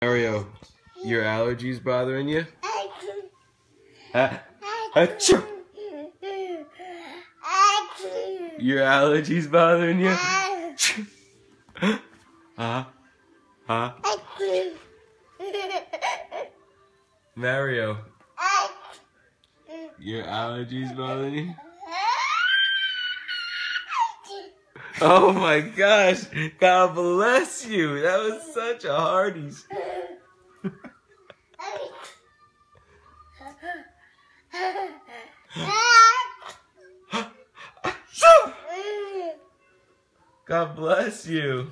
Mario, your allergies bothering you? Achoo! Your allergies bothering you? Mario, your allergies bothering you? Oh my gosh, God bless you. That was such a Hardee's. God bless you.